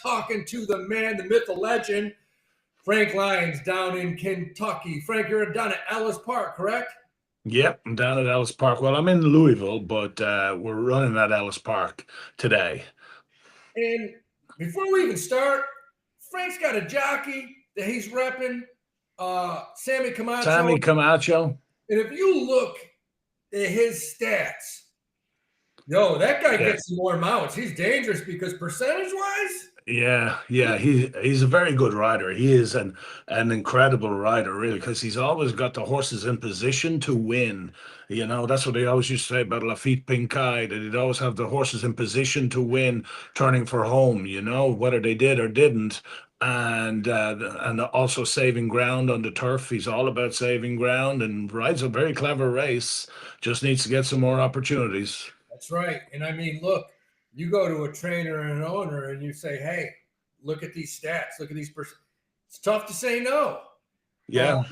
talking to the man, the myth, the legend, Frank Lyons down in Kentucky. Frank, you're down at Ellis Park, correct? Yep, I'm down at Ellis Park. Well, I'm in Louisville, but we're running at Ellis Park today. And before we even start, Frank's got a jockey that he's repping, Sammy Camacho. Sammy Camacho. And if you look at his stats, that guy gets some more mounts. He's dangerous because percentage-wise, yeah, he's a very good rider. He is an incredible rider, really, because he's always got the horses in position to win. That's what they always used to say about Lafitte Pincay, that he'd always have the horses in position to win, turning for home, whether they did or didn't. And also saving ground on the turf. He's all about saving ground and rides a very clever race. Just needs to get some more opportunities. That's right. And I mean, look, you go to a trainer and an owner and you say, hey, look at these stats, look at these it's tough to say no. Yeah.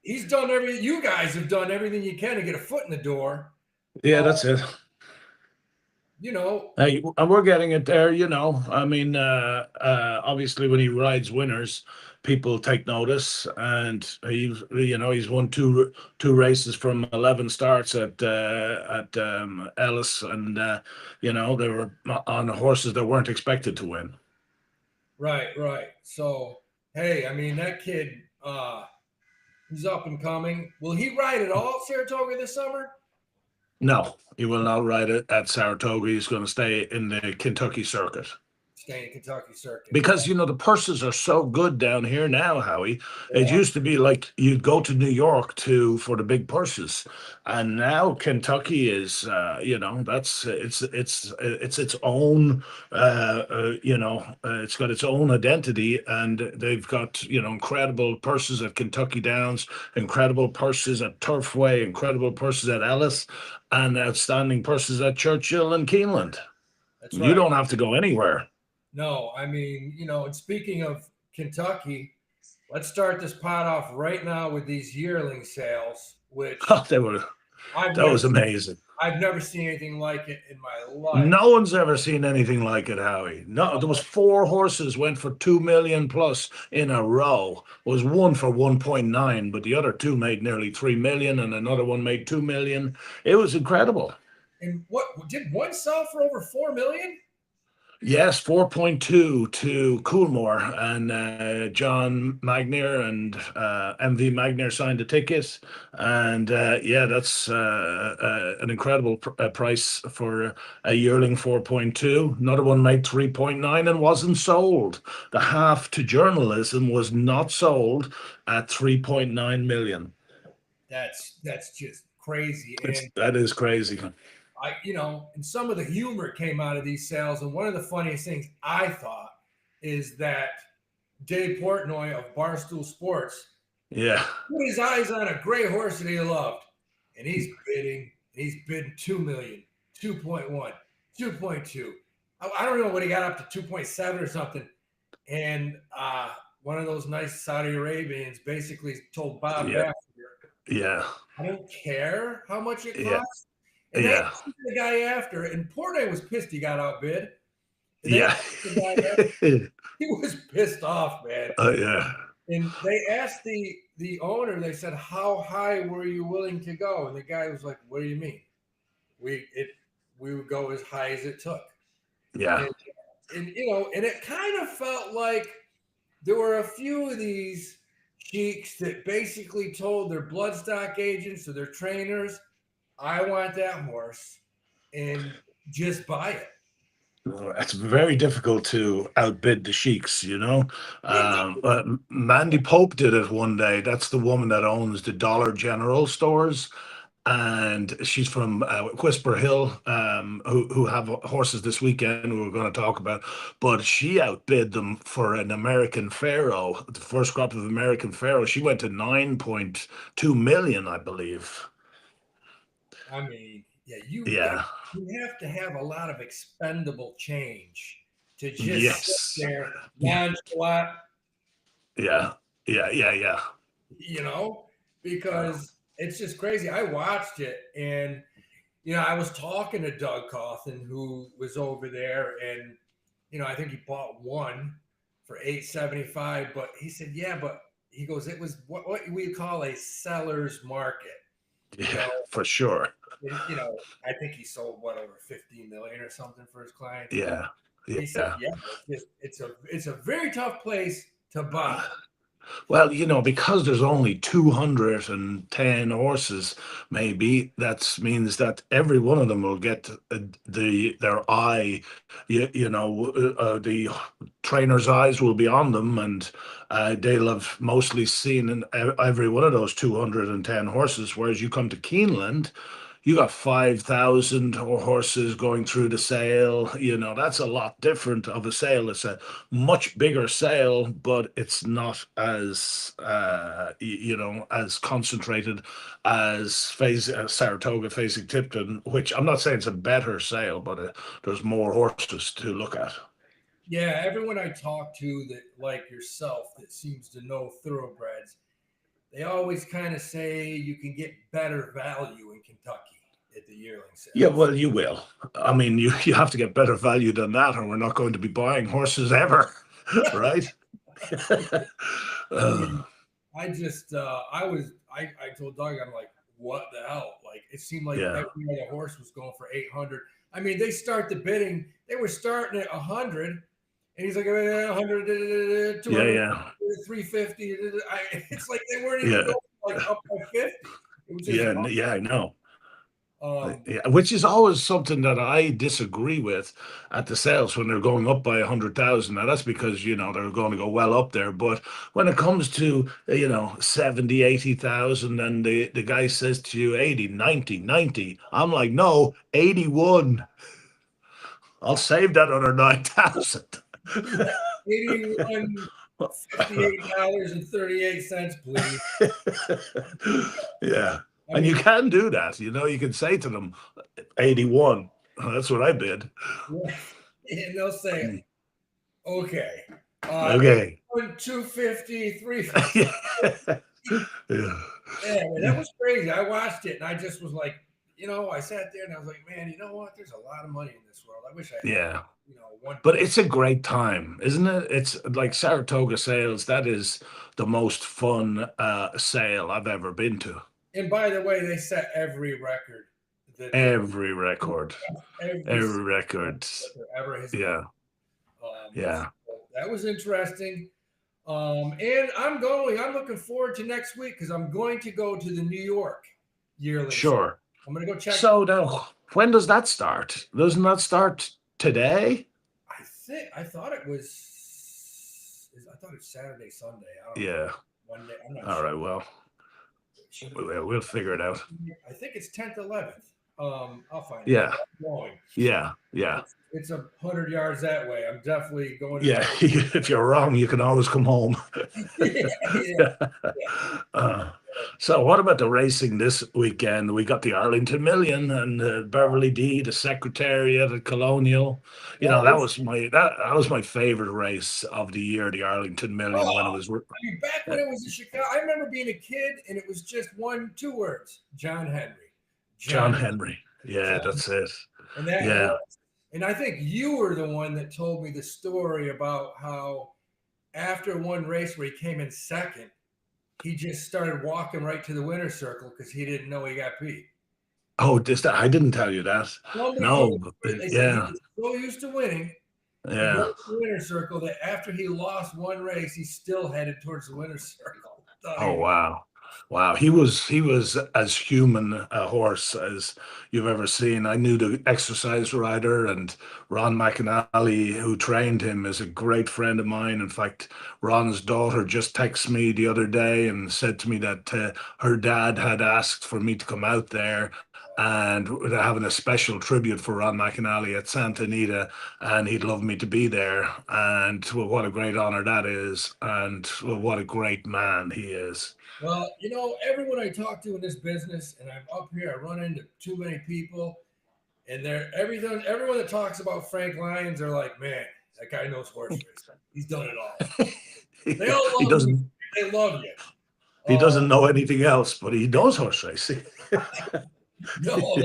He's done everything. You guys have done everything you can to get a foot in the door. Yeah, that's it. Hey, and we're getting it there. I mean, obviously when he rides winners, people take notice, and he's won two races from 11 starts at Ellis, and they were on horses that weren't expected to win. Right. So hey, I mean, that kid, he's up and coming. Will he ride at all at Saratoga this summer? No, he will not ride it at Saratoga. He's going to stay in the Kentucky circuit. Because, the purses are so good down here now, Howie. Yeah. It used to be like you'd go to New York for the big purses. And now Kentucky is, it's its own, it's got its own identity. And they've got, incredible purses at Kentucky Downs, incredible purses at Turfway, incredible purses at Ellis, and outstanding purses at Churchill and Keeneland. That's right. You don't have to go anywhere. No, I mean, and speaking of Kentucky, let's start this pot off right now with these yearling sales, which that was amazing. I've never seen anything like it in my life. No one's ever seen anything like it, Howie. No, there was 4 horses went for 2 million plus in a row. It was one for 1.9, but the other 2 made nearly 3 million, and another one made 2 million. It was incredible. And what did one sell for over 4 million? Yes, 4.2 to Coolmore, and John Magnier and MV Magnier signed the ticket, and that's an incredible price for a yearling. 4.2. Another one made 3.9 and wasn't sold. The half to journalism was not sold at 3.9 million. That's just crazy. That is crazy. And some of the humor came out of these sales. And one of the funniest things I thought is that Dave Portnoy of Barstool Sports put his eyes on a gray horse that he loved. And he's bidding 2 million, 2.1, 2.2. I don't know what he got up to 2.7 or something. And one of those nice Saudi Arabians basically told Bob Baffert, I don't care how much it costs. And the guy after, and Portnoy was pissed he got outbid. He was pissed off, man. And they asked the owner, they said, how high were you willing to go? And the guy was like, what do you mean? We would go as high as it took. Yeah. And it kind of felt like there were a few of these sheiks that basically told their bloodstock agents or their trainers, I want that horse, and just buy it. It's very difficult to outbid the sheiks, But Mandy Pope did it one day. That's the woman that owns the Dollar General stores, and she's from Whisper Hill, who have horses this weekend who we're going to talk about. But she outbid them for an American Pharaoh, the first crop of American Pharaoh. She went to 9.2 million, I believe. I mean, you have to have a lot of expendable change to just sit there nonchalant. Yeah. Because it's just crazy. I watched it, and I was talking to Doug Cawthon, who was over there, and I think he bought one for $875, but he said, yeah, but he goes, it was what we call a seller's market. Yeah, for sure. I think he sold over 15 million or something for his clients. Yeah. He said, yeah, it's a very tough place to buy. Well, because there's only 210 horses, maybe that means that every one of them will get their eye, the trainer's eyes will be on them, and they'll have mostly seen every one of those 210 horses. Whereas you come to Keeneland, you got 5,000 horses going through the sale. That's a lot different of a sale. It's a much bigger sale, but it's not as as concentrated as Saratoga facing Tipton, which I'm not saying it's a better sale, but there's more horses to look at. Yeah, everyone I talk to that, like yourself, that seems to know thoroughbreds, they always kind of say you can get better value in Kentucky at the yearling sale. Yeah, well, you will. I mean, you have to get better value than that, or we're not going to be buying horses ever, right? I told Doug, I'm like, what the hell? Like, it seemed like every other horse was going for 800. I mean, they start the bidding. They were starting at 100, and he's like 100, 200, 350. It's like they weren't even going up by 50. It was just I know. Which is always something that I disagree with at the sales when they're going up by 100,000. Now that's because they're going to go well up there. But when it comes to 70, 80,000, and the guy says to you 80, 90, I'm like, no, 81. I'll save that other 9,000. 81. $58.38, please. Yeah. And you can do that. You can say to them, 81. That's what I bid. Yeah. And they'll say, okay. Okay. 250, 350. Yeah, man, that was crazy. I watched it and I just was like, I sat there and I was like, man, you know what? There's a lot of money in this world. I wish I had, But it's a great time, isn't it? It's like Saratoga sales. That is the most fun sale I've ever been to. And by the way, they set every record. Every record. Ever has yeah. That was interesting. And I'm looking forward to next week because I'm going to go to the New York yearling. Sure. I'm going to go check. So now, when does that start? Doesn't that start today? I thought it was Saturday, Sunday. I don't know. Monday. I'm not sure. All right. Well, we'll figure it out. I think it's 10th, 11th. I'll find it. Yeah. It's 100 yards that way. I'm definitely going. If you're wrong, you can always come home. So what about the racing this weekend? We got the Arlington Million and Beverly D, the Secretariat at Colonial. That was my favorite race of the year, the Arlington Million. When it was back when it was in Chicago. I remember being a kid and it was just 2 words: John Henry. John Henry. Yeah, that's it. And I think you were the one that told me the story about how after one race where he came in second, he just started walking right to the winner's circle because he didn't know he got beat. Oh, I didn't tell you that. No. He was so used to winning. Yeah. The winner's circle that after he lost one race, he still headed towards the winner's circle. Oh, wow. Wow, he was as human a horse as you've ever seen. I knew the exercise rider, and Ron McAnally, who trained him, is a great friend of mine. In fact, Ron's daughter just texted me the other day and said to me that her dad had asked for me to come out there, and they're having a special tribute for Ron McAnally at Santa Anita, and he'd love me to be there. And what a great honor that is, and what a great man he is. Well, everyone I talk to in this business, and I'm up here, I run into too many people, and everyone that talks about Frank Lyons are like, man, that guy knows horse racing. He's done it all. They all love you. They love you. He doesn't know anything else, but he knows horse racing. No,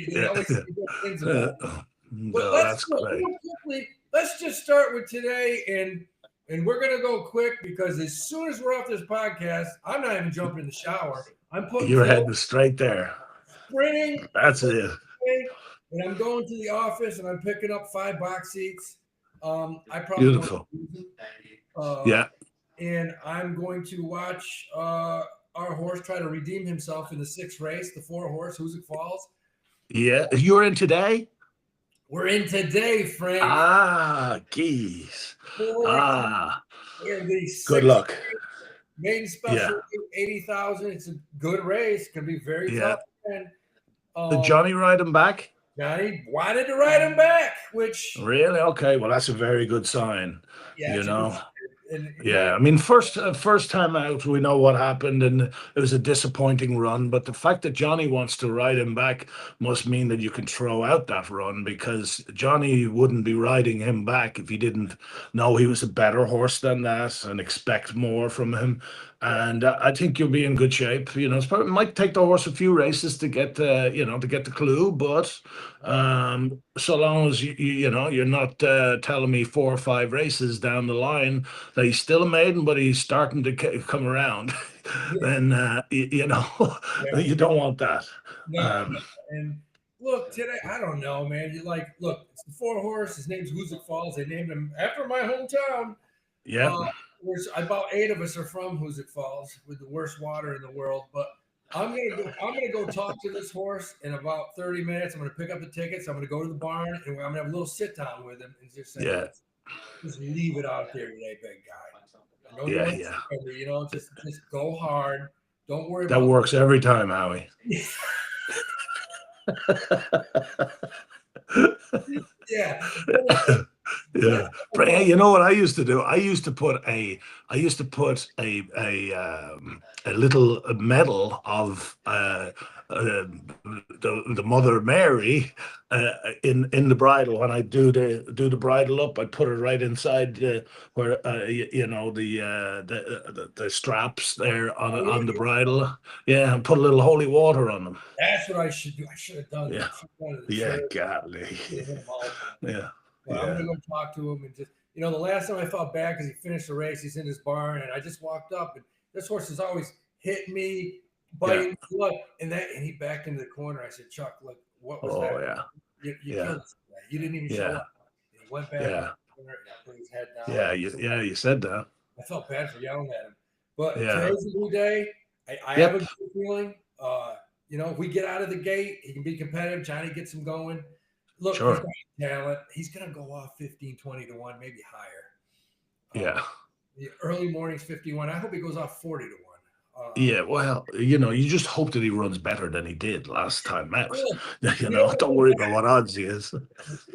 they always say good things about him. But let's quickly let's just start with today, and we're gonna go quick because as soon as we're off this podcast, I'm not even jumping in the shower. I'm putting You're heading straight there. Sprinting. That's it. And I'm going to the office and I'm picking up 5 box seats. I probably Beautiful. Yeah. And I'm going to watch our horse try to redeem himself in the 6th race, the 4-horse, Hoosick Falls. Yeah. You're in today? We're in today, Frank. Ah, geez. Good luck. Maiden special, 80,000. It's a good race. Could be very tough. And did Johnny ride him back? Johnny wanted to ride him back, which really okay. Well, that's a very good sign. Yeah, you know. I mean, first time out, we know what happened, and it was a disappointing run. But the fact that Johnny wants to ride him back must mean that you can throw out that run, because Johnny wouldn't be riding him back if he didn't know he was a better horse than that and expect more from him. And I think you'll be in good shape. You know, it might take the horse a few races to get to get the clue, but so long as you're not telling me 4 or 5 races down the line that he's still a maiden, but he's starting to come around, then you don't want that. And look, today, I don't know, man. Look, it's the 4-horse. His name's Hoosick Falls. They named him after my hometown. Yeah. About 8 of us are from Hoosick Falls, with the worst water in the world. But I'm gonna go talk to this horse in about 30 minutes. I'm gonna pick up the tickets. I'm gonna go to the barn, and I'm gonna have a little sit down with him and just say, just leave it out there today, big guy. I know you know, just go hard. Don't worry about that. Works every time, Howie. Yeah. Yeah. You know what I used to do? I used to put a little medal of the Mother Mary in the bridle. When I do the bridle up, I put it right inside where the straps there on the bridle. Yeah, and put a little holy water on them. That's what I should do. I should have done that. Godly. Yeah. Well, I'm gonna go talk to him and just, the last time I felt bad because he finished the race, he's in his barn, and I just walked up, and this horse has always hit me, biting blood, and he backed into the corner. I said, Chuck, look, what was that? You killed us. You didn't even show up. And he went back in the corner and put his head down. You said that. I felt bad for yelling at him, but today's a new day. I have a good feeling. If we get out of the gate, he can be competitive. Johnny gets him going. Look, he's got talent. He's going to go off 15, 20 to 1, maybe higher. The early morning's 51. I hope he goes off 40 to 1. Well, you just hope that he runs better than he did last time out. Don't worry about what odds he is.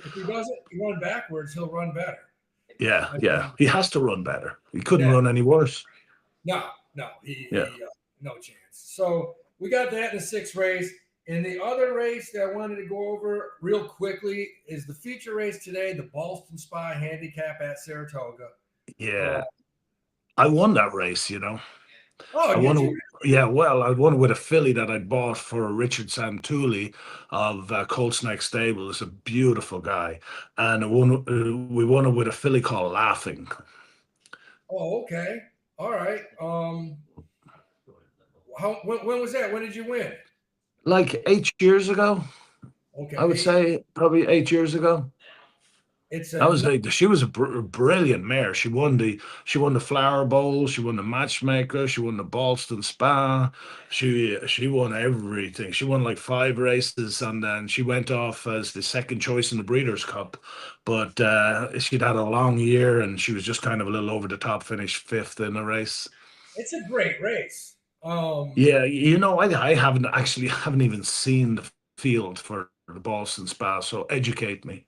If he doesn't run backwards, he'll run better. Yeah. He has to run better. He couldn't run any worse. No, no chance. So we got that in the 6th race. And the other race that I wanted to go over real quickly is the feature race today, the Ballston Spa Handicap at Saratoga. Yeah. I won that race, Oh, I won. I won with a filly that I bought for Richard Santulli of Colts Neck Stable. It's a beautiful guy. And we won it with a filly called Laughing. Oh, okay. All right. When was that? When did you win? Like 8 years ago. Okay. I would say probably 8 years ago. She was a brilliant mare. She won the Flower Bowl. She won the Matchmaker. She won the Ballston Spa. She won everything. She won like 5 races, and then she went off as the second choice in the Breeders' Cup. But she'd had a long year, and she was just kind of a little over the top. Finished 5th in the race. It's a great race. I haven't even seen the field for the Ballston Spa, so educate me.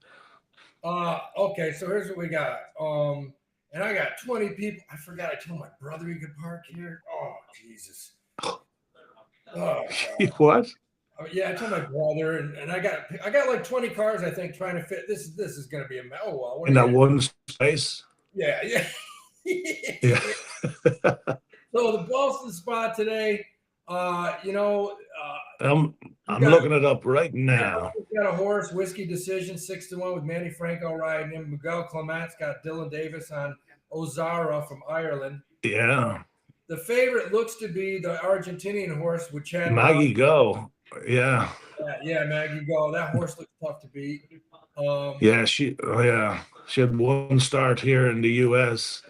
Okay, so here's what we got. And I got 20 people. I forgot I told my brother he could park here. Oh, Jesus. Oh, what? Yeah, I told my brother, and I got like 20 cars, I think, trying to fit. This is going to be a well. In that one space? Yeah. Yeah. So the Ballston Spa today, You know, I'm looking it up right now. Got a horse, Whiskey Decision, 6-1 with Manny Franco riding him. Miguel Clement's got Dylan Davis on Ozara from Ireland. Yeah. The favorite looks to be the Argentinian horse with Chad Maggie Go. Yeah. Yeah, Maggie Go. That horse looks tough to beat. Yeah, she had one start here in the US,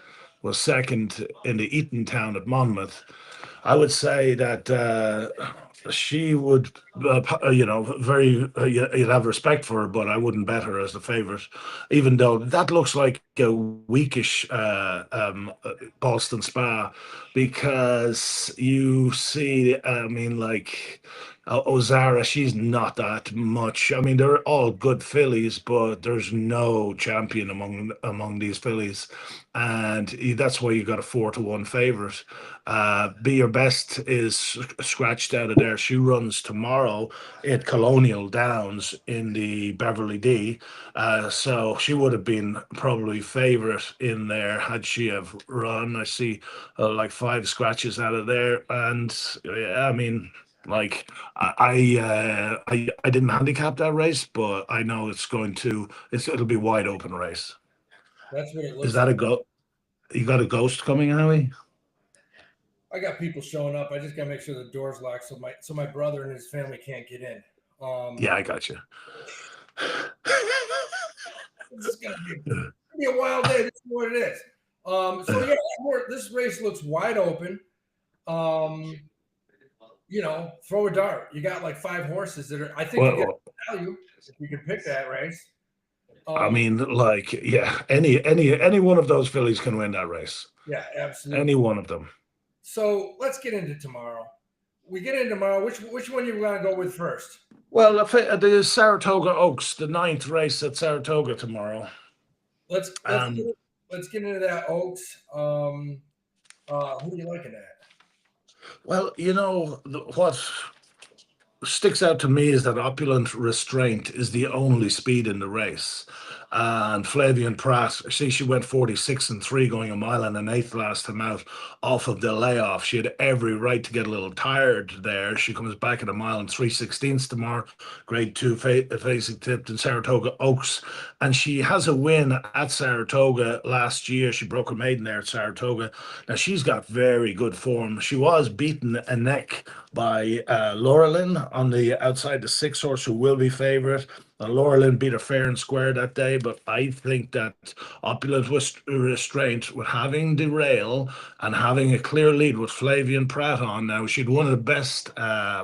was second in the Eatontown at Monmouth. I would say that she would, you'd have respect for her, but I wouldn't bet her as the favorite, even though that looks like a weakish Boston Spa, because you see, I mean, like Ozara, she's not that much. I mean, they're all good fillies, but there's no champion among these fillies, and that's why you got a 4-1 favorite. Be Your Best is scratched out of there. She runs tomorrow at Colonial Downs in the Beverly D. So she would have been probably favorite in there had she have run. I see like 5 scratches out of there. And yeah, I mean, like I didn't handicap that race, but I know it'll be wide open race. That's what it looks Is that like. You got a ghost coming, Howie? I got people showing up. I just gotta make sure the door's locked so my brother and his family can't get in. Yeah, I got you. It's gonna be a wild day. This is what it is. So yeah, this race looks wide open. You know, throw a dart. You got like 5 horses that are. I think you get value if you can pick that race. I mean, like, yeah, any one of those fillies can win that race. Yeah, absolutely. Any one of them. So let's get into tomorrow. We get into tomorrow. Which one you want to go with first? Well, the Saratoga Oaks, the 9th race at Saratoga tomorrow. Let's get into that Oaks. Who are you liking at? Well, you know what sticks out to me is that Opulent Restraint is the only speed in the race. And Flavien Prat, she went 46-3 going 1 1/8 last time out off of the layoff. She had every right to get a little tired there. She comes back at 1 3/16 tomorrow, grade 2 facing Tipton Saratoga Oaks. And she has a win at Saratoga last year. She broke her maiden there at Saratoga. Now she's got very good form. She was beaten a neck by Laura Lynn on the outside the 6 horse who will be favorite. Laura Lynn beat her fair and square that day, but I think that Opulent Restraint, with having Derail and having a clear lead with Flavien Prat on now, she'd one of the best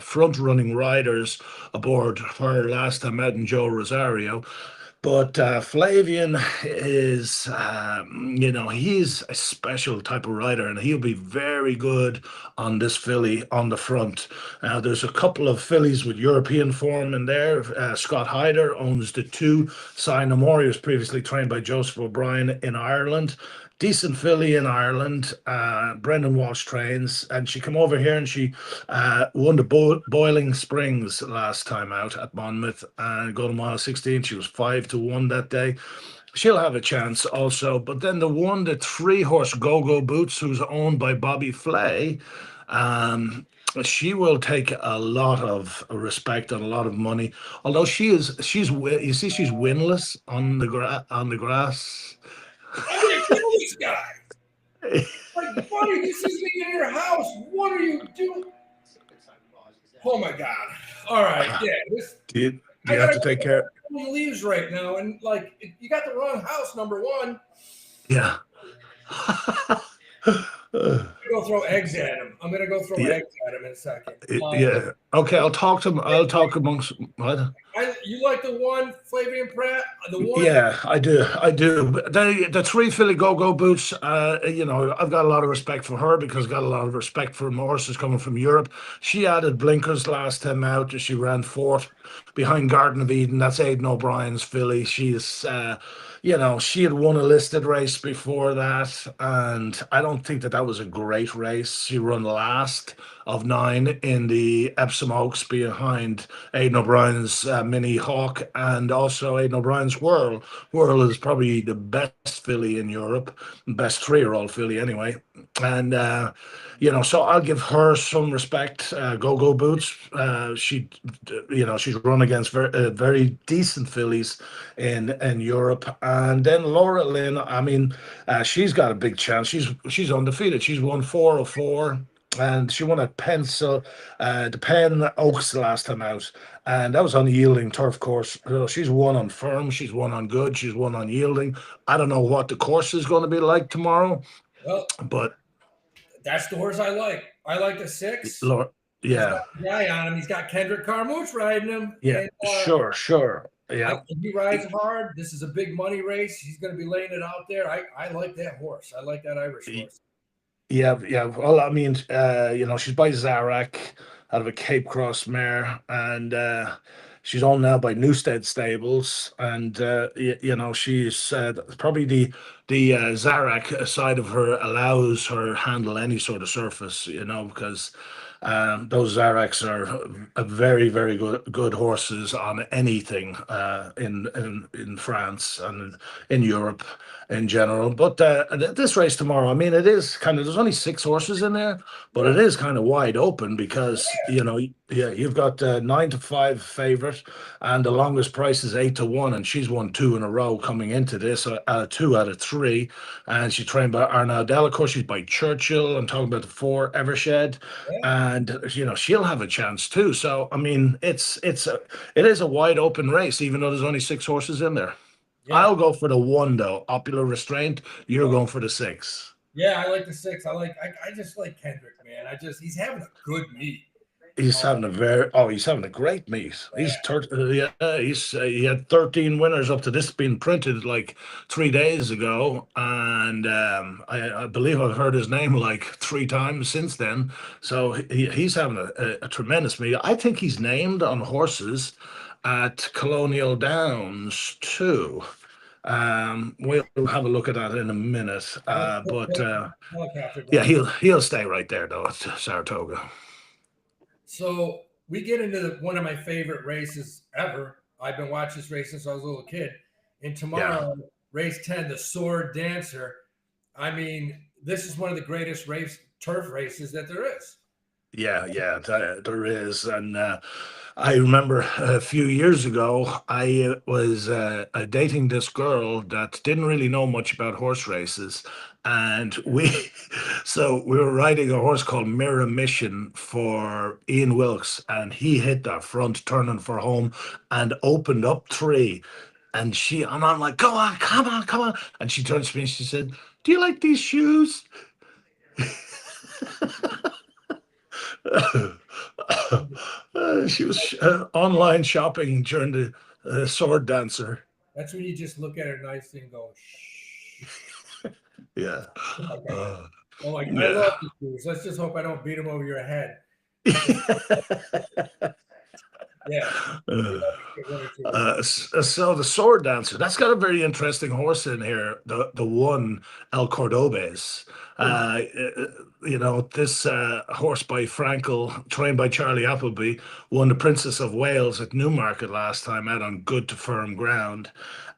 front-running riders aboard her last time out in Joe Rosario. But Flavien is, he's a special type of rider, and he'll be very good on this filly on the front. There's a couple of fillies with European form in there. Scott Hyder owns the 2. Signamore, he was previously trained by Joseph O'Brien in Ireland. Decent filly in Ireland. Brendan Walsh trains, and she came over here and she won the Boiling Springs last time out at Monmouth and got 1 She was 5-1 that day. She'll have a chance also. But then the 3-horse Go-Go Boots, who's owned by Bobby Flay, she will take a lot of respect and a lot of money. Although she's winless on the grass. I'm gonna kill this guy. Like, buddy, this isn't in your house. What are you doing? Oh my God! All right, yeah. Do you have to take care? Leaves right now, and like you got the wrong house. Number 1. Yeah. I'm gonna go throw eggs at him. I'm gonna go throw eggs at him in a second. Yeah. Okay, I'll talk to him. I'll talk amongst what? You like the 1, Flavien Prat? The 1? Yeah, I do. The 3 filly Go-Go Boots, I've got a lot of respect for her because I've got a lot of respect for horses coming from Europe. She added blinkers last time out. She ran 4th behind Garden of Eden. That's Aidan O'Brien's filly. She's she had won a listed race before that, and I don't think that that was a great race. She run last of nine in the Epsom Oaks behind Aidan O'Brien's Mini Hawk and also Aidan O'Brien's Whirl. Whirl is probably the best filly in Europe, best 3-year-old filly anyway. And so I'll give her some respect. Go Go Boots. She's run against very decent fillies in Europe, and then Laura Lynn. I mean, she's got a big chance. She's undefeated. She's won 404. And she won at the Penn Oaks the last time out, and that was on the yielding turf course. So she's won on firm, she's won on good, she's won on yielding. I don't know what the course is going to be like tomorrow, but that's the horse I like. I like the 6. Laura, yeah, he's got a guy on him. He's got Kendrick Carmouche riding him. Yeah, and, sure. Yeah, he rides hard. This is a big money race. He's going to be laying it out there. I like that horse. I like that Irish horse. Yeah. Well, I mean, she's by Zarak out of a Cape Cross mare, and she's owned now by Newstead Stables, and she's probably the Zarak side of her allows her handle any sort of surface, because those Zaraks are very, very good horses on anything in France and in Europe in general. But this race tomorrow, I mean, it is there's only 6 horses in there, but it is kind of wide open because you've got 9-5 favorite, and the longest price is 8-1, and she's won 2 in a row coming into this, 2 out of 3, and she's trained by Arnaud Delacour. She's by Churchill. I'm talking about the 4 Evershed, and she'll have a chance too. So I mean, it is a wide open race, even though there's only 6 horses in there. Yeah. I'll go for the 1 though. Popular Restraint. You're going for the 6. Yeah, I like the 6. I just like Kendrick, man. He's having a good meet. He's having a great meet. Yeah. He had 13 winners up to this being printed like 3 days ago, and I believe I've heard his name like 3 times since then. So he's having a tremendous meet. I think he's named on horses at Colonial Downs too. We'll have a look at that in a minute. He'll stay right there though at Saratoga. So we get into one of my favorite races ever. I've been watching this race since I was a little kid. And tomorrow, race 10, the Sword Dancer. I mean, this is one of the greatest turf races that there is. Yeah, there is. And I remember a few years ago, I was dating this girl that didn't really know much about horse races. And we were riding a horse called Mirror Mission for Ian Wilkes, and he hit that front turning for home and opened up 3. And I'm like, go on, come on. And she turns to me and she said, do you like these shoes? She was online shopping during the Sword Dancer. That's when you just look at her nicely and go, shh. Yeah. Okay. I love these shoes. Let's just hope I don't beat them over your head. Yeah. So the Sword Dancer, that's got a very interesting horse in here. The 1 El Cordobes. This horse by Frankel, trained by Charlie Appleby, won the Princess of Wales at Newmarket last time out on good to firm ground.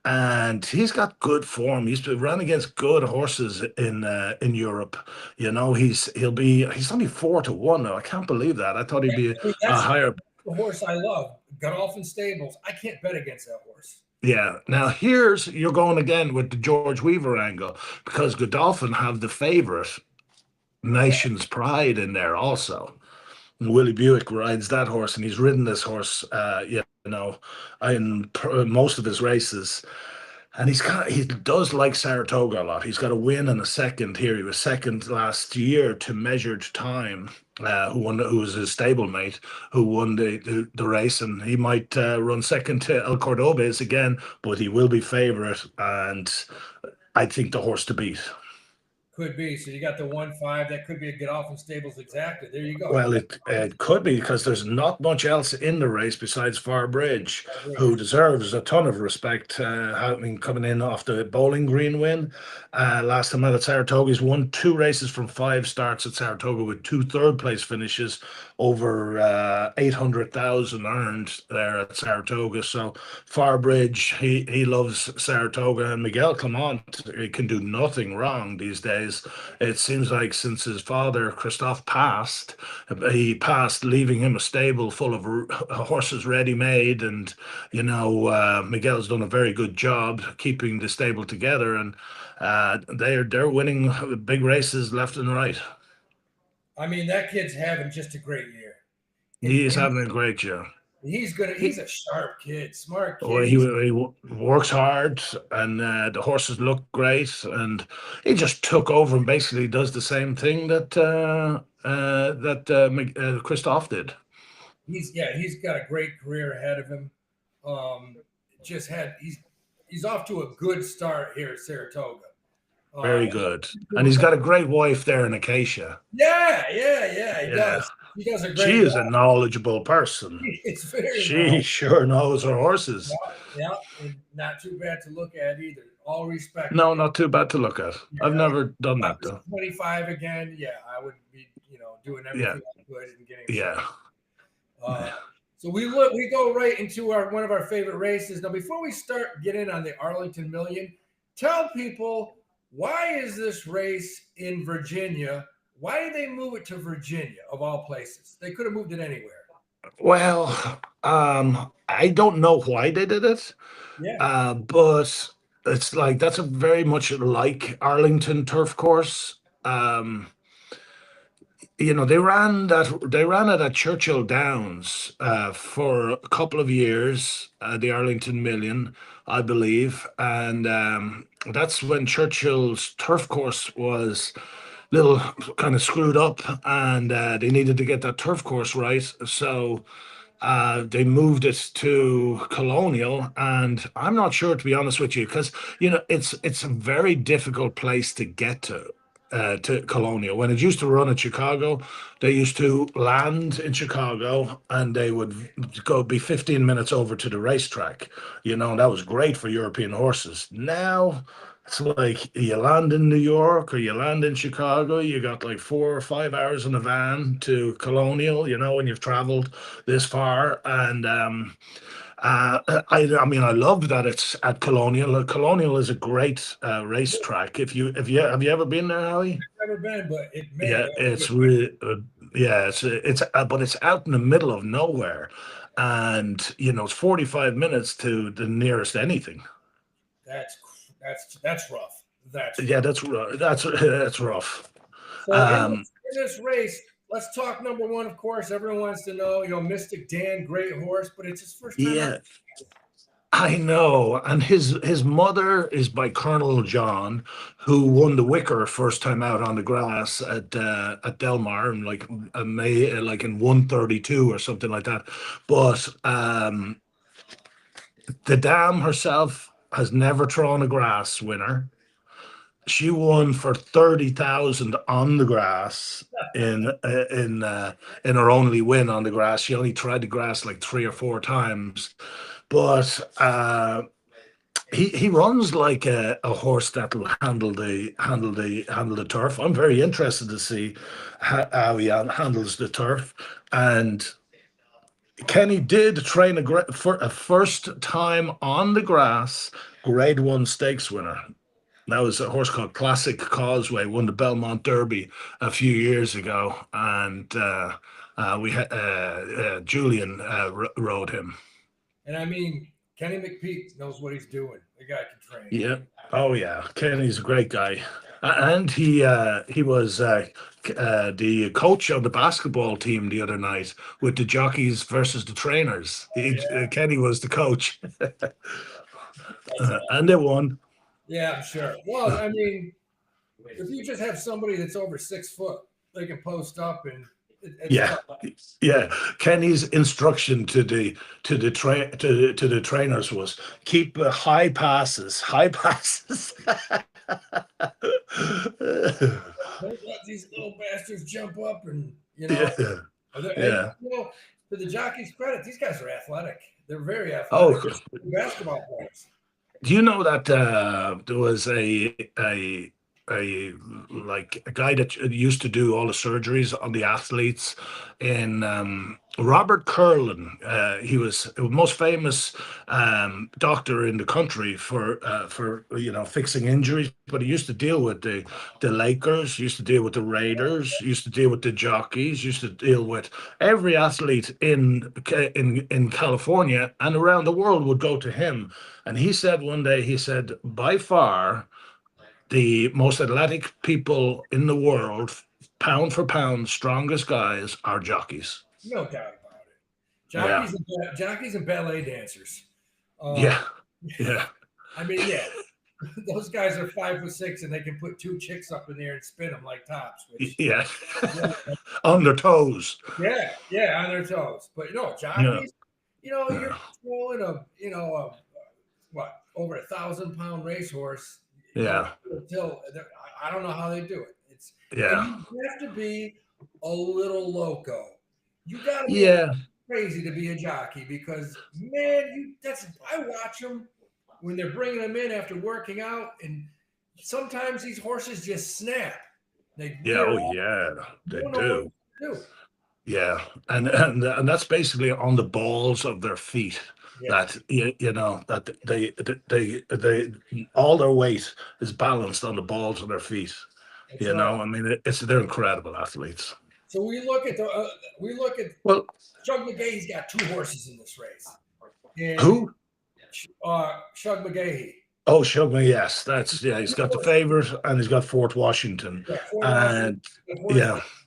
And he's got good form. He's run against good horses in Europe. He's only 4-1 now. I can't believe that. I thought he'd be a higher. The horse I love, Godolphin Stables. I can't bet against that horse. Yeah. Now you're going again with the George Weaver angle, because Godolphin have the favorite Nation's Pride in there also. And Willie Buick rides that horse, and he's ridden this horse, in most of his races. And he does like Saratoga a lot. He's got a win and a second here. He was second last year to Measured Time, who was his stablemate, who won the race, and he might run second to El Cordobes again, but he will be favorite, and I think the horse to beat. Could be. So you got the 1-5. That could be a Godolphin Stables exactly. There you go. Well, it could be because there's not much else in the race besides Farbridge, who deserves a ton of respect, having coming in off the Bowling Green win. Last time out at Saratoga, he's won 2 races from 5 starts at Saratoga with 2 third-place finishes, over 800,000 earned there at Saratoga. So Farbridge, he loves Saratoga, and Miguel Clement, he can do nothing wrong these days. It seems like since his father Christophe passed, he passed leaving him a stable full of horses ready-made, and Miguel's done a very good job keeping the stable together, and they're winning big races left and right. I mean, that kid's having just a great year. He's having a great year. He's a sharp kid, smart kid. Well, he works hard, and the horses look great, and he just took over and basically does the same thing that Christophe did. He's got a great career ahead of him. He's off to a good start here at Saratoga. Very good. And he's got a great wife there in Acacia. Yeah. He does. He does a great She is a knowledgeable person. She sure knows her horses. Yeah. And not too bad to look at either. All respect. No, not too bad to look at. Yeah. I've never done that though. 25 again. Yeah, I would be, doing everything I could and getting So we go right into one of our favorite races. Now, before we start getting on the Arlington Million, tell people, why is this race in Virginia? Why did they move it to Virginia, of all places? They could have moved it anywhere. Well, I don't know why they did it. Yeah. But it's like that's a very much like Arlington turf course. They ran it at Churchill Downs for a couple of years, the Arlington Million, I believe, and that's when Churchill's turf course was little kind of screwed up, and they needed to get that turf course right. So they moved it to Colonial, and I'm not sure, to be honest with you, because it's a very difficult place to get to Colonial. When it used to run at Chicago, they used to land in Chicago, and they would be 15 minutes over to the racetrack. And that was great for European horses. Now it's like you land in New York or you land in Chicago, you got like 4 or 5 hours in a van to Colonial, when you've traveled this far. And I love that it's at Colonial. Colonial is a great racetrack. Have you ever been there, Howie? I've never been, but it's really but it's out in the middle of nowhere, and it's 45 minutes to the nearest anything. That's rough. That's rough. So in this race, let's talk number 1. Of course, everyone wants to know, Mystic Dan, great horse, but it's his first time. Yeah, I know. And his mother is by Colonel John, who won the Wicker first time out on the grass at Del Mar in like in 132 or something like that. But the dam herself has never thrown a grass winner. She won for 30,000 on the grass in her only win on the grass. She only tried the grass like 3 or 4 times, but he runs like a horse that'll handle the turf. I'm very interested to see how he handles the turf. And Kenny did train for a first time on the grass Grade 1 stakes winner. That was a horse called Classic Causeway, won the Belmont Derby a few years ago, and we had Julian rode him. And I mean, Kenny McPeak knows what he's doing. The guy can train. Yeah. Oh yeah, Kenny's a great guy, and he was the coach of the basketball team the other night with the jockeys versus the trainers. Kenny was the coach, and they won. Yeah, I'm sure. Well, I mean, if you just have somebody that's over 6 foot, they can post up and. Yeah. Kenny's instruction to the trainers was keep high passes. Don't let these little bastards jump up and Yeah, and yeah. to the jockeys' credit, these guys are athletic. They're very athletic. Oh, Basketball players. do you know that there was a like a guy that used to do all the surgeries on the athletes in Robert Curlin. He was the most famous doctor in the country for fixing injuries. But he used to deal with the Lakers, used to deal with the Raiders, used to deal with the jockeys, used to deal with every athlete in California and around the world would go to him. And he said one day, he said, by far the most athletic people in the world, pound for pound, strongest guys are jockeys. No doubt about it. Yeah. Jockeys and ballet dancers. Yeah. Yeah. I mean, yeah, those guys are 5'6" and they can put two chicks up in there and spin them like tops. Yeah. On their toes. Yeah, on their toes. But jockeys, you're throwing over 1,000-pound racehorse. Yeah. Until I don't know how they do it. You have to be a little loco. You got to be crazy to be a jockey because man, I watch them when they're bringing them in after working out, and sometimes these horses just snap. They do. Yeah, and that's basically on the balls of their feet. Yeah. That they all their weight is balanced on the balls of their feet. That's right. I mean, they're incredible athletes. So we look at Shug McGaughey. He's got two horses in this race. And who? Shug McGaughey. Oh, Shug McGaughey. Yes, he's got the favorite, and he's got Fort Washington. I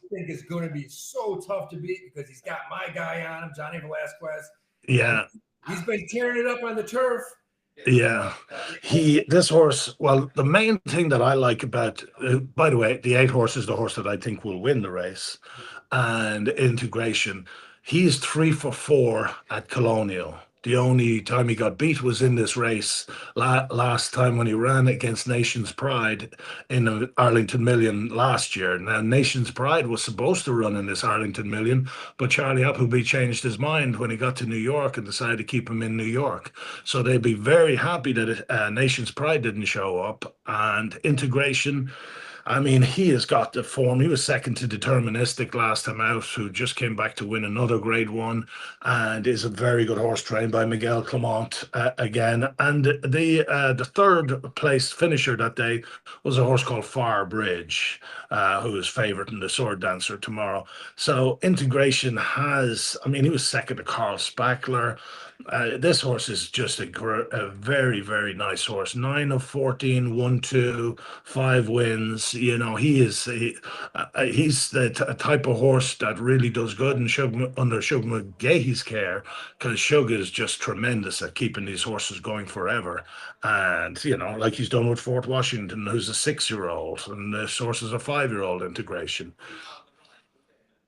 think is going to be so tough to beat because he's got my guy on him, Johnny Velasquez. Yeah. He's been tearing it up on the turf. Yeah. This horse, well, the main thing that I like about, by the way, the 8 horse is the horse that I think will win the race. And Integration, he's 3 for 4 at Colonial. The only time he got beat was in this race last time when he ran against Nation's Pride in the Arlington Million last year. Now, Nation's Pride was supposed to run in this Arlington Million, but Charlie Appleby changed his mind when he got to New York and decided to keep him in New York. So they'd be very happy that Nation's Pride didn't show up. And Integration, I mean, he has got the form. He was second to Deterministic last time out, who just came back to win another Grade 1 and is a very good horse trained by Miguel Clement again. And the third place finisher that day was a horse called Far Bridge, who is favourite in the Sword Dancer tomorrow. So Integration he was second to Carl Spackler. This horse is just a very, very nice horse. 9 of 14, 1-2, 5 wins. He's the type of horse that really does good under Shug McGaughey's care, because Shug is just tremendous at keeping these horses going forever. And, like he's done with Fort Washington, who's a 6-year-old, and this horse is a 5-year-old Integration.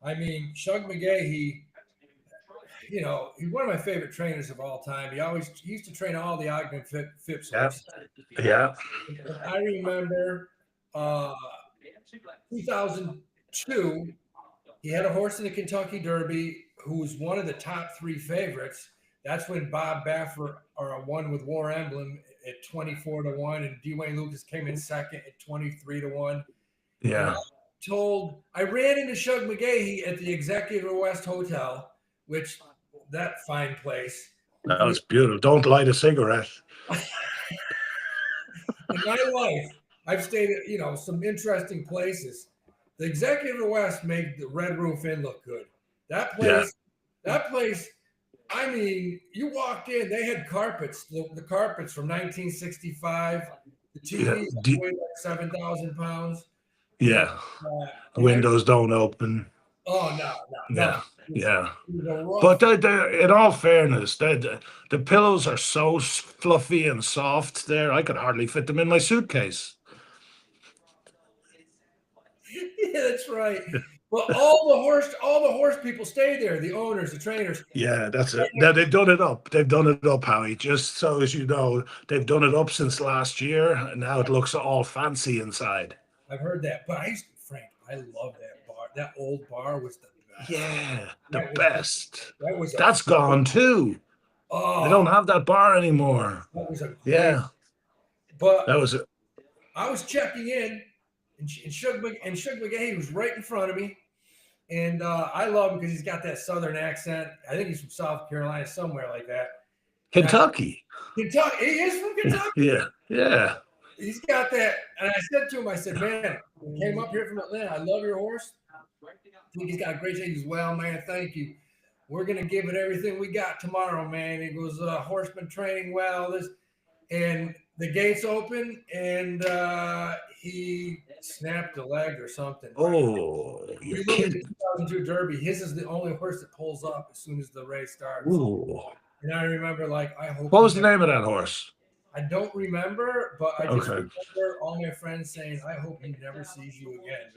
I mean, Shug McGaughey, he's one of my favorite trainers of all time. He used to train all the Ogden Phipps horses. Yeah. I remember 2002, he had a horse in the Kentucky Derby who was one of the top 3 favorites. That's when Bob Baffert won with War Emblem at 24-1, and Dwayne Lucas came in second at 23-1. Yeah. I ran into Shug McGaughey at the Executive West Hotel, which that fine place. That was beautiful. Don't light a cigarette. In my life, I've stayed at some interesting places. The Executive West made the Red Roof Inn look good. That place. I mean, you walked in, they had carpets. The carpets from 1965. The TVs weighed like 7,000 pounds. Yeah. Windows don't open. Oh no. Yeah. But in all fairness, the pillows are so fluffy and soft there, I could hardly fit them in my suitcase. Yeah, that's right. Well, all the horse people stay there, the owners, the trainers. Yeah, that's it. Now they've done it up. They've done it up, Howie. Just so as you know, they've done it up since last year, and now it looks all fancy inside. I've heard that. But Frank, I love that bar. That old bar was the best. Yeah, the best. That was That's gone too. They don't have that bar anymore. That was a great. Yeah. But that was it. I was checking in, and Shug McGahee was right in front of me. And I love him because he's got that Southern accent. I think he's from South Carolina, somewhere like that. Kentucky. Kentucky. He is from Kentucky. Yeah. He's got that. And I said to him, I said, man, we came up here from Atlanta. I love your horse. I think he's got a great shape. He goes, well, man, thank you. We're going to give it everything we got tomorrow, man. He goes, horseman training well. And the gates open, and he snapped a leg or something. Oh, you look at the 2002 Derby. His is the only horse that pulls up as soon as the race starts. Ooh. And I remember, I hope. What was the name of that horse? I don't remember, but I just remember all my friends saying, "I hope he never sees you again."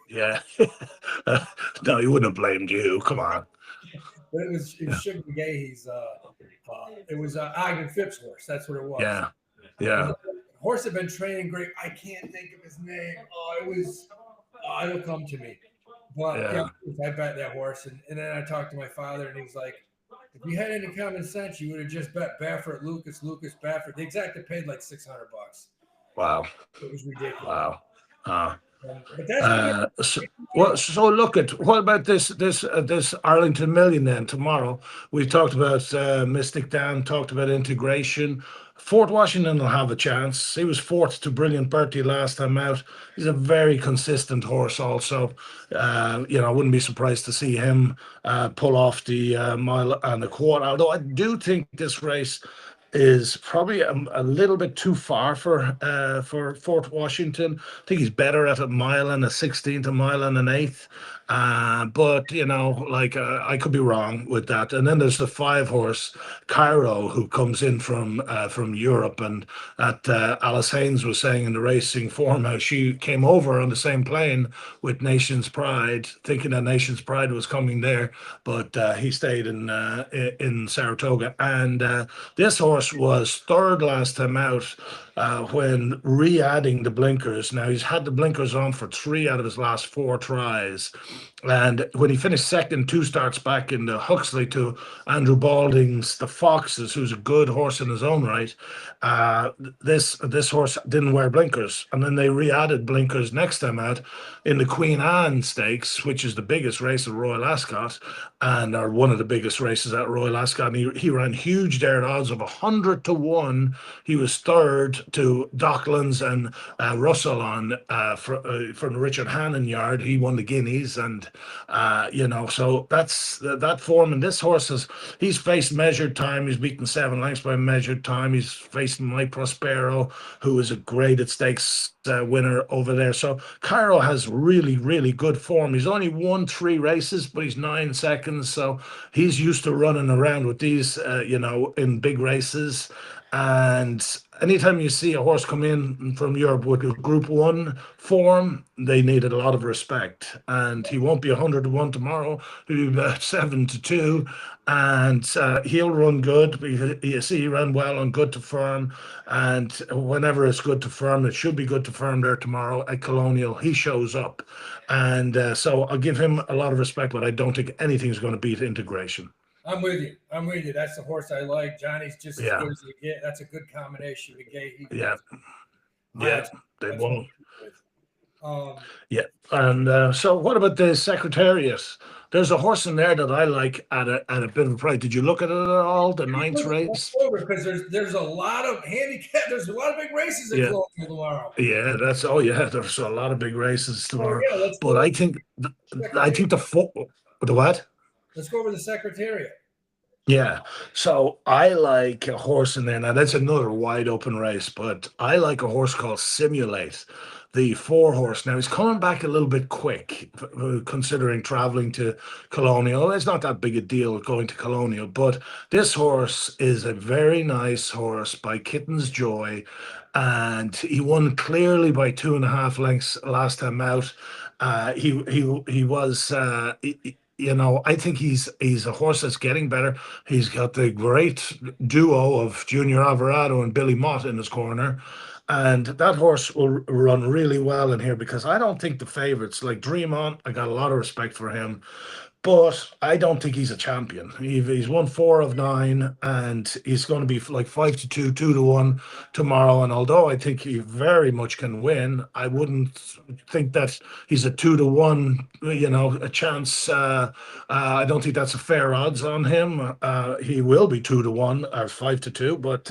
Yeah. No, he wouldn't have blamed you. Come on. But it was Shug McGahee's. It was Ogden Phipps' horse. That's what it was. Yeah. The horse had been training great. I can't think of his name. It'll come to me. But I bet that horse, and then I talked to my father, and he was like, "If you had any common sense, you would have just bet Baffert, Lucas, Baffert." The exacta paid like $600. Wow. It was ridiculous. Wow. But that's so look at what about this Arlington Million then tomorrow? We talked about Mystic Dan, talked about integration. Fort Washington will have a chance. He was fourth to Brilliant Bertie last time out. He's a very consistent horse also. I wouldn't be surprised to see him pull off the mile and the quarter, although I do think this race is probably a little bit too far for Fort Washington. I think he's better at a mile and a 16th, a mile and an eighth. But I could be wrong with that. And then there's the 5-horse Cairo, who comes in from Europe, and that Alice Haynes was saying in the Racing Form how she came over on the same plane with Nation's Pride, thinking that Nation's Pride was coming there, but he stayed in Saratoga. And this horse was third last time out when re-adding the blinkers. Now he's had the blinkers on for 3 out of his last 4 tries. And when he finished second 2 starts back in the Huxley to Andrew Balding's The Foxes, who's a good horse in his own right, this horse didn't wear blinkers. And then they re-added blinkers next time out in the Queen Anne Stakes, which is the biggest race at Royal Ascot, or one of the biggest races at Royal Ascot. And he ran huge there at odds of 100 to 1. He was third to Docklands and Russell on from the Richard Hannon yard. He won the Guineas, and so that's that form. And this horse he's faced Measured Time. He's beaten 7 lengths by Measured Time. He's faced My Prospero, who is a graded stakes winner over there. So Cairo has really, really good form. He's only won 3 races, but he's 9 seconds. So he's used to running around with these, in big races. And anytime you see a horse come in from Europe with a Group 1 form, they needed a lot of respect. And he won't be 100 to 1 tomorrow. He'll be about 7 to 2. And he'll run good. You see, he ran well on Good to Firm. And whenever it's Good to Firm, it should be Good to Firm there tomorrow at Colonial. He shows up. And so I'll give him a lot of respect, but I don't think anything's going to beat Integration. I'm with you. That's the horse I like. Johnny's just as good as you get. That's a good combination. Yeah, they won't. And so what about the Secretariat? There's a horse in there that I like at a bit of a price. Did you look at it at all? The 9th race? Because there's a lot of handicap. There's a lot of big races at Colonial tomorrow. Yeah, there's a lot of big races tomorrow. But I think the what? Let's go over the Secretariat. Yeah, so I like a horse in there. Now, that's another wide open race, but I like a horse called Simulate, the 4-horse. Now, he's coming back a little bit quick, considering traveling to Colonial. It's not that big a deal going to Colonial, but this horse is a very nice horse by Kitten's Joy, and he won clearly by 2.5 lengths last time out. He was... I think he's a horse that's getting better. He's got the great duo of Junior Alvarado and Billy Mott in his corner. And that horse will run really well in here because I don't think the favorites like Dream On, I got a lot of respect for him. But I don't think he's a champion. He's won 4 of 9, and he's going to be like 5-2, 2-1 tomorrow. And although I think he very much can win, I wouldn't think that he's a 2-1, a chance. I don't think that's a fair odds on him. He will be 2-1 or 5-2, but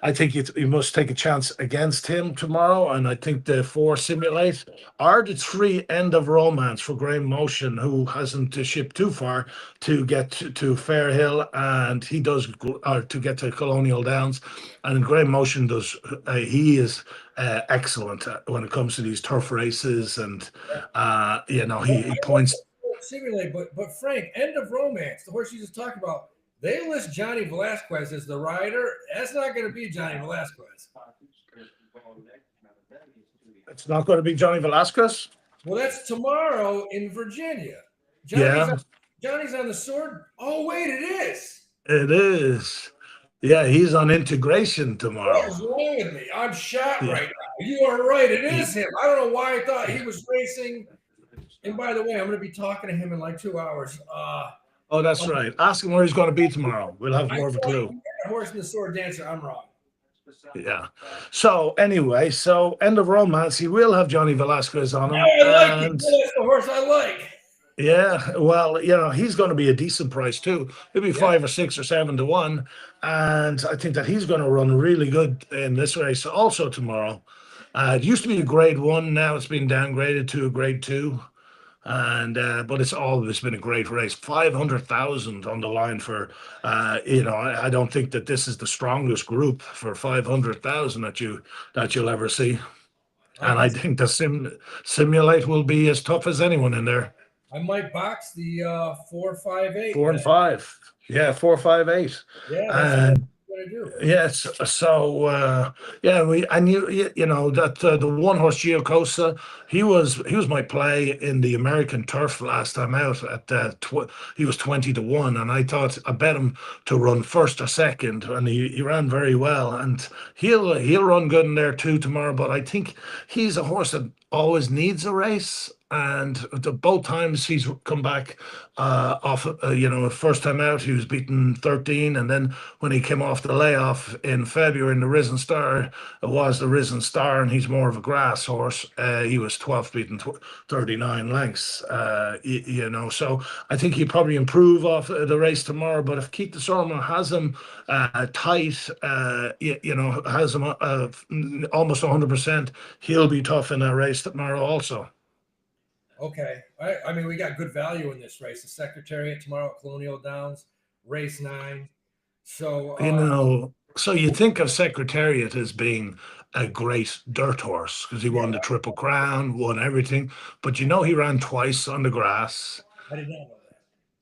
I think you must take a chance against him tomorrow. And I think the 4 Simulate are the 3 End of Romance for Graham Motion, who hasn't shipped too far to get to Fairhill, and he does to get to Colonial Downs. And Graham Motion does. He is excellent when it comes to these turf races, and he points. Simulate, but Frank, End of Romance, the horse you just talked about. They list Johnny Velasquez as the rider. That's not going to be Johnny Velasquez. It's not going to be Johnny Velasquez? Well, that's tomorrow in Virginia. Johnny's on the sword. Oh, wait, it is. It is. Yeah, he's on Integration tomorrow. What is wrong with me? I'm shot right now. You are right. It is him. I don't know why I thought he was racing. And by the way, I'm going to be talking to him in like 2 hours. Oh, that's right. Ask him where he's going to be tomorrow. We'll have more of a clue. Horse and the Sword Dancer, I'm wrong. Yeah. So anyway, End of Romance, he will have Johnny Velasquez on him. I like it. That's the horse I like. Yeah, well, he's going to be a decent price too. He'll be 5 or 6 or 7-1, and I think that he's going to run really good in this race also tomorrow. It used to be a Grade 1, now it's been downgraded to a Grade 2. And but it's always been a great race. 500,000 on the line for I don't think that this is the strongest group for 500,000 that you'll ever see. And I think the Simulate will be as tough as anyone in there. I might box the 4, 5, 8. 4 and 5. Yeah, 4, 5, 8. Yeah. Yes. So I knew that the one horse Giacosa, he was my play in the American Turf last time out at he was 20-1, and I thought I bet him to run first or second, and he ran very well, and he'll run good in there too tomorrow. But I think he's a horse that always needs a race. And both times he's come back off, first time out, he was beaten 13. And then when he came off the layoff in February in the Risen Star, it was the Risen Star, and he's more of a grass horse. He was 12th, beaten 39 lengths, So I think he'll probably improve off the race tomorrow. But if Keith Desormeaux has him tight, has him almost 100%, he'll be tough in that race tomorrow also. Okay. I mean, we got good value in this race. The Secretariat tomorrow at Colonial Downs, race 9. So, so you think of Secretariat as being a great dirt horse because he won the Triple Crown, won everything. But he ran twice on the grass. I did not know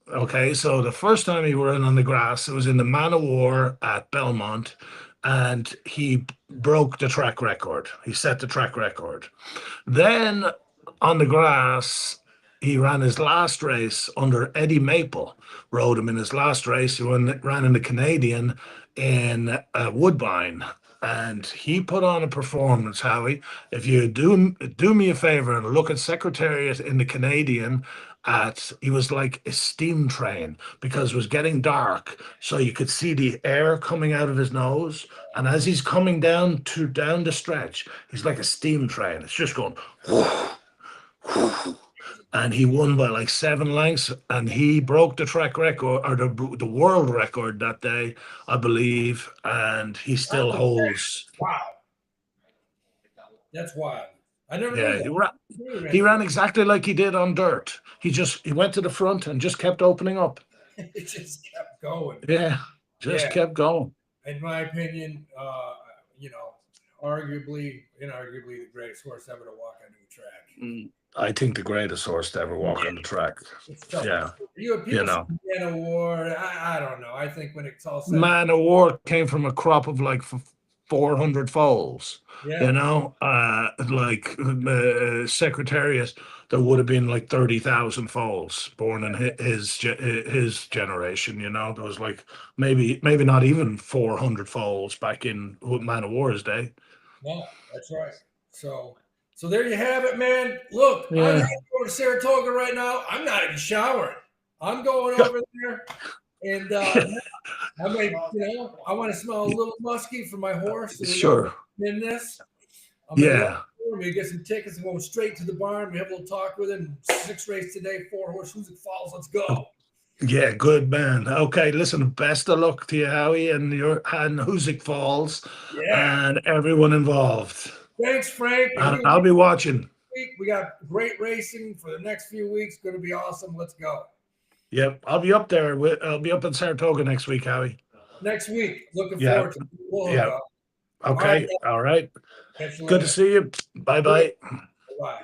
that. Okay. So the first time he ran on the grass, it was in the Man of War at Belmont, and he broke the track record. He set the track record. Then on the grass, he ran his last race under Eddie Maple, rode him in his last race. He ran in the Canadian in Woodbine, and he put on a performance, Howie. If you do me a favor and look at Secretariat in the Canadian, he was like a steam train because it was getting dark, so you could see the air coming out of his nose, and as he's coming down the stretch, he's like a steam train. It's just going and he won by like 7 lengths, and he broke the track record or the world record that day, I believe, and he still holds. Wow, that's wild. I never knew that. He ran exactly like he did on dirt. He went to the front and just kept opening up. It just kept going. Yeah, kept going. In my opinion, arguably, inarguably the greatest horse ever to walk on the track. I think the greatest horse to ever walk on the track. Yeah. Man of War, I don't know. I think when it's all said, Man of War came from a crop of like 400 foals. Yeah. Secretariat, there would have been like 30,000 foals born in his generation. There was like maybe not even 400 foals back in Man of War's day. No, that's right. So there you have it, man. Look, I'm heading over to Saratoga right now. I'm not even showering. I'm going over there, and I may, I want to smell a little musky for my horse. Sure. In this, Yeah. We get some tickets and go straight to the barn. We have a little talk with him. 6 race today, 4 horse Hoosick Falls. Let's go. Yeah, good man. Okay, listen, best of luck to you, Howie, and Hoosick Falls, and everyone involved. Thanks, Frank. I'll be watching. We got great racing for the next few weeks. Going to be awesome. Let's go. Yep, I'll be up there. I'll be up in Saratoga next week, Howie. Next week. Looking forward to it. Yeah. Okay. All right. Good to see you. Bye-bye. Bye.